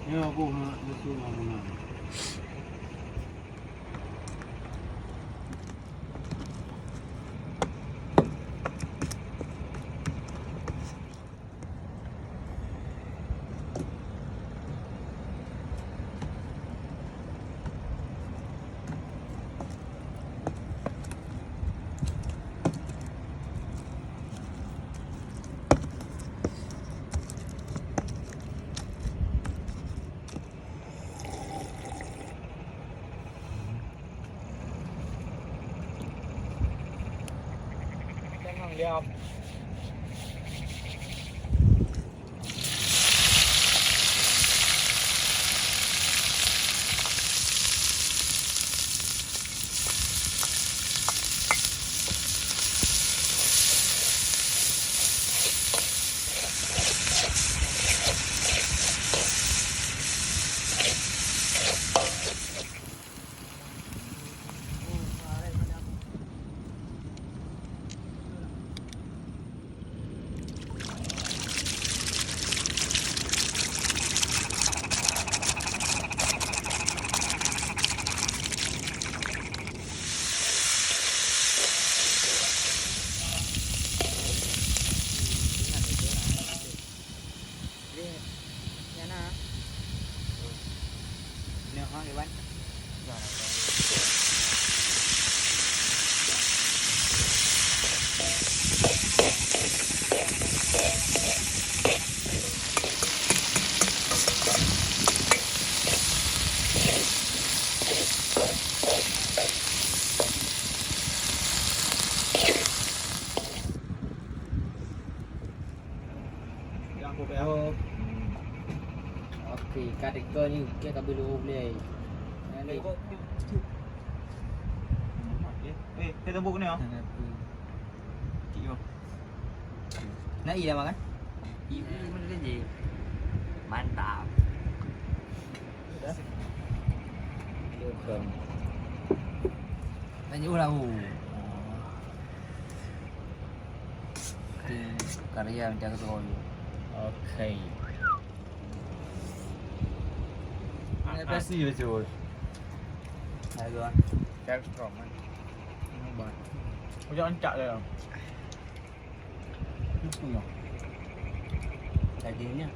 Ya aku mesti ngomong. Lihat. Oh. Okey, kadang ni kita tak boleh boleh. Ni kok. Kita tembuk ni ah. Kio. Nak iya makan? Ini mana je? Mantap. Bukan. Lanjut lah bu. Karya macam tu. Okey. Apa sih je tu? Ayo ah. Saya strong kan. Nampak. Kau jangan cak dia. Itu ya. Tadinya